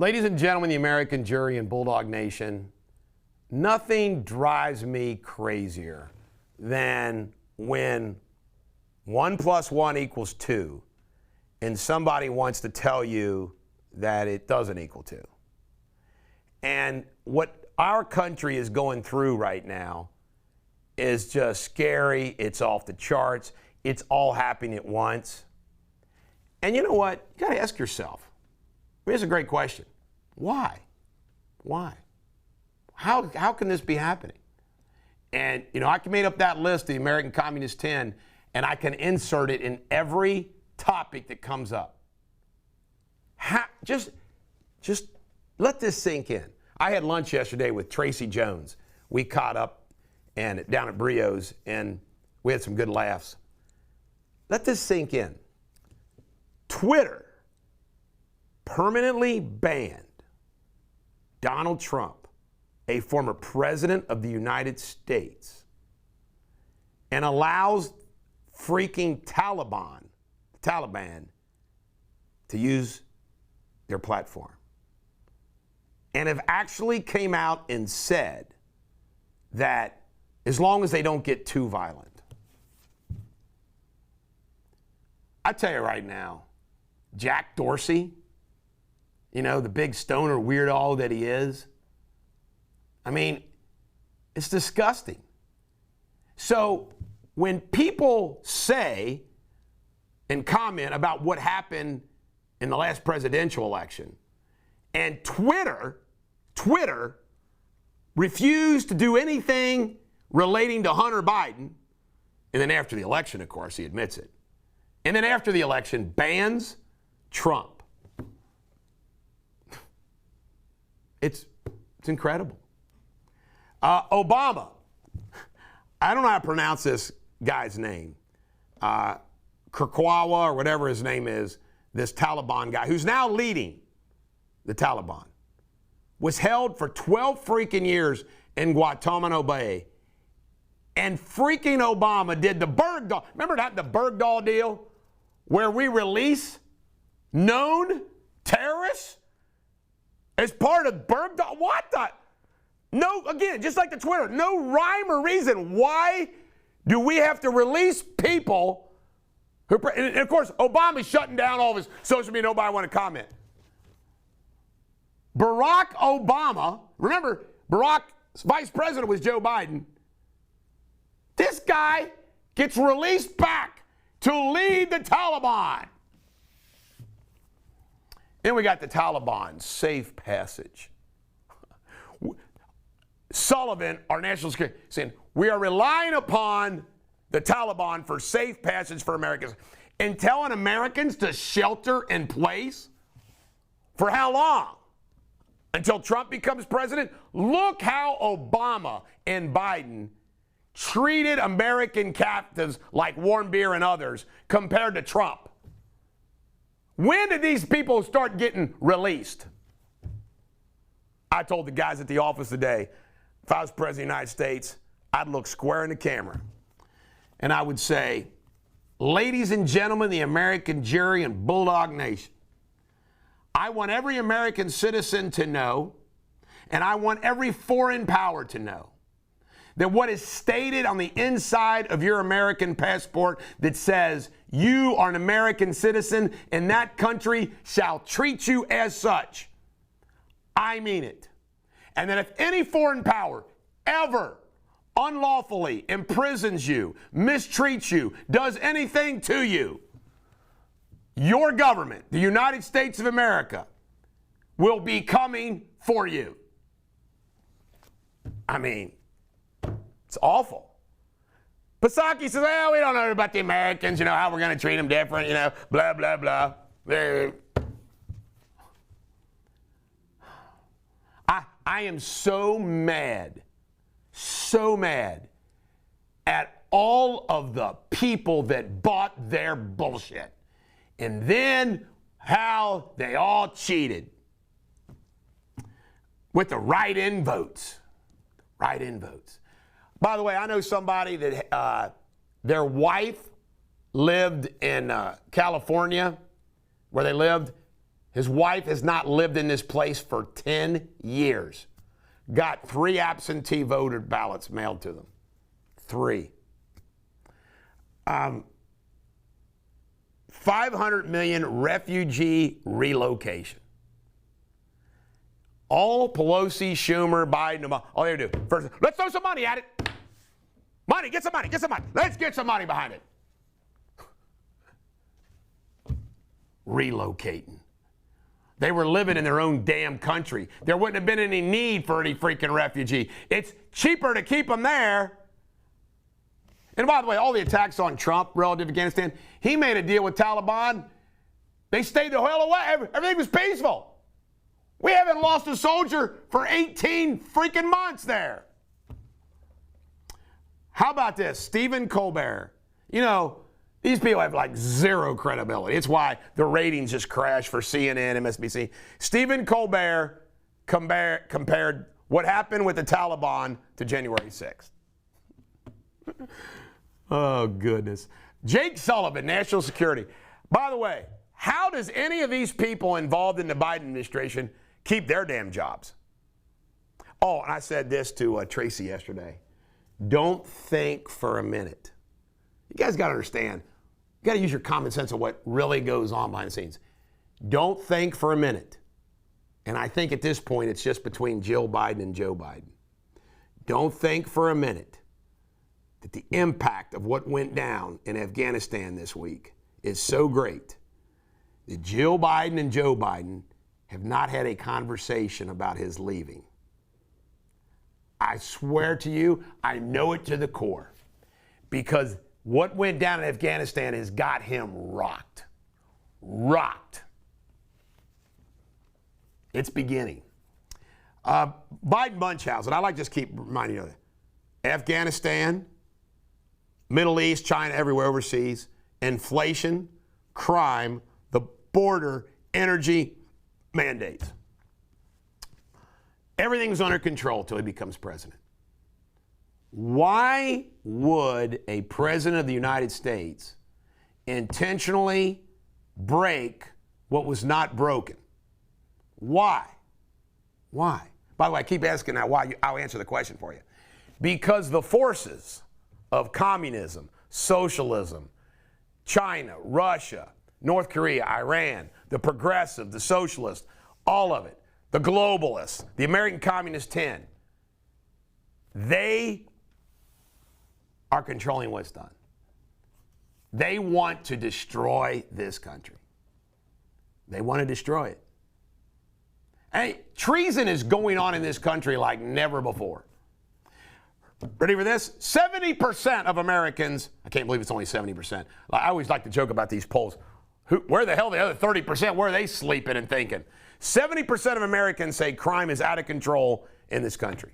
Ladies and gentlemen, the American jury and Bulldog Nation, nothing drives me crazier than when 1 + 1 = 2 and somebody wants to tell you that it doesn't equal 2. And what our country is going through right now is just scary. It's off the charts. It's all happening at once. And you know what? You got to ask yourself. Here's a great question. Why? Why? How can this be happening? And, you know, I can make up that list, the American Communist 10, and I can insert it in every topic that comes up. Just let this sink in. I had lunch yesterday with Tracy Jones. We caught up and down at Brio's, and we had some good laughs. Let this sink in. Twitter permanently banned Donald Trump, a former president of the United States, and allows freaking Taliban to use their platform. And have actually came out and said that as long as they don't get too violent. I tell you right now, Jack Dorsey, you know, the big stoner weirdo that he is, I mean, it's disgusting. So when people say and comment about what happened in the last presidential election, and Twitter refused to do anything relating to Hunter Biden, and then after the election, of course, he admits it, and then after the election, bans Trump. It's incredible. Obama. I don't know how to pronounce this guy's name. Kirkwawa or whatever his name is, this Taliban guy who's now leading the Taliban, was held for 12 freaking years in Guantanamo Bay. And freaking Obama did the Bergdahl. Remember that, the Bergdahl deal? Where we release known terrorists as part of Bergdahl? What the? No, again, just like the Twitter, no rhyme or reason. Why do we have to release people who, and of course, Obama's shutting down all of his social media, nobody want to comment. Barack Obama, remember, Barack's vice president was Joe Biden. This guy gets released back to lead the Taliban. Then we got the Taliban safe passage. Sullivan, our national security, saying, we are relying upon the Taliban for safe passage for Americans. And telling Americans to shelter in place? For how long? Until Trump becomes president? Look how Obama and Biden treated American captives like Warren Beer and others compared to Trump. When did these people start getting released? I told the guys at the office today, if I was president of the United States, I'd look square in the camera and I would say, ladies and gentlemen, the American jury and Bulldog Nation, I want every American citizen to know, and I want every foreign power to know, that what is stated on the inside of your American passport that says you are an American citizen and that country shall treat you as such, I mean it. And that if any foreign power ever unlawfully imprisons you, mistreats you, does anything to you, your government, the United States of America, will be coming for you. I mean, it's awful. Psaki says, well, we don't know about the Americans, you know, how we're going to treat them different, you know, blah, blah, blah. I am so mad at all of the people that bought their bullshit. And then how they all cheated with the write-in votes. Write-in votes. By the way, I know somebody that their wife lived in California, where they lived, His wife has not lived in this place for 10 years. Got 3 absentee voter ballots mailed to them. 3. 500 million refugee relocation. All Pelosi, Schumer, Biden, Obama, all they do, first, let's throw some money at it. Money, get some money, get some money. Let's get some money behind it. Relocating. They were living in their own damn country. There wouldn't have been any need for any freaking refugee. It's cheaper to keep them there. And by the way, all the attacks on Trump relative to Afghanistan, he made a deal with Taliban. They stayed the hell away. Everything was peaceful. We haven't lost a soldier for 18 freaking months there. How about this? Stephen Colbert. You know, these people have like zero credibility. It's why the ratings just crash for CNN, MSNBC. Stephen Colbert compared what happened with the Taliban to January 6th. Oh, goodness. Jake Sullivan, National Security. By the way, how does any of these people involved in the Biden administration keep their damn jobs? Oh, and I said this to Tracy yesterday. Don't think for a minute. You guys got to understand. You got to use your common sense of what really goes on behind the scenes. Don't think for a minute. And I think at this point it's just between Jill Biden and Joe Biden. Don't think for a minute that the impact of what went down in Afghanistan this week is so great that Jill Biden and Joe Biden have not had a conversation about his leaving. I swear to you, I know it to the core. Because what went down in Afghanistan has got him rocked. Rocked. It's beginning. Biden Munchausen, I like to just keep reminding you of that. Afghanistan, Middle East, China, everywhere overseas, inflation, crime, the border, energy, mandates. Everything's under control till he becomes president. Why would a president of the United States intentionally break what was not broken? Why? Why? By the way, I keep asking that why. I'll answer the question for you. Because the forces of communism, socialism, China, Russia, North Korea, Iran, the progressive, the socialist, all of it, the globalists, the American Communist 10, they are controlling what's done. They want to destroy this country. They want to destroy it. Hey, treason is going on in this country like never before. Ready for this? 70% of Americans, I can't believe it's only 70%. I always like to joke about these polls. Where the hell are the other 30%? Where are they sleeping and thinking? 70% of Americans say crime is out of control in this country.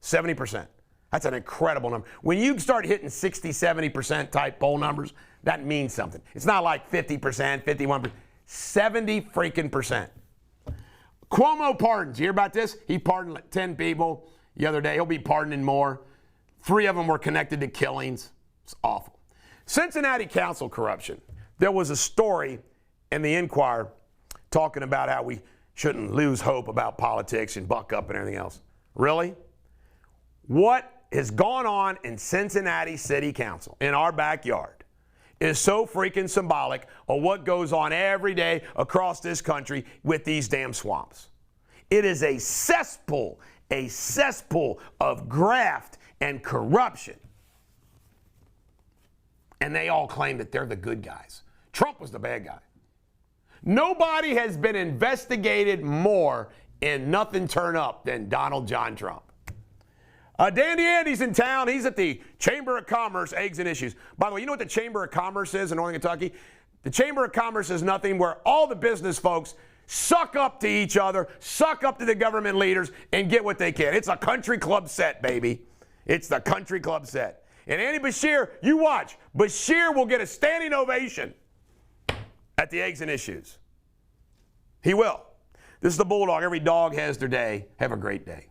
70%. That's an incredible number. When you start hitting 60, 70% type poll numbers, that means something. It's not like 50%, 51%, 70 freaking percent. Cuomo pardons. You hear about this? He pardoned like 10 people the other day. He'll be pardoning more. 3 of them were connected to killings. It's awful. Cincinnati council corruption. There was a story in the Inquirer talking about how we shouldn't lose hope about politics and buck up and everything else. Really? What has gone on in Cincinnati City Council, in our backyard, is so freaking symbolic of what goes on every day across this country with these damn swamps. It is a cesspool of graft and corruption. And they all claim that they're the good guys. Trump was the bad guy. Nobody has been investigated more in nothing turn up than Donald John Trump. Dandy Andy's in town. He's at the Chamber of Commerce, Eggs and Issues. By the way, you know what the Chamber of Commerce is in Northern Kentucky? The Chamber of Commerce is nothing where all the business folks suck up to each other, suck up to the government leaders, and get what they can. It's a country club set, baby. It's the country club set. And Andy Bashir, you watch. Bashir will get a standing ovation at the Eggs and Issues. He will. This is the Bulldog. Every dog has their day. Have a great day.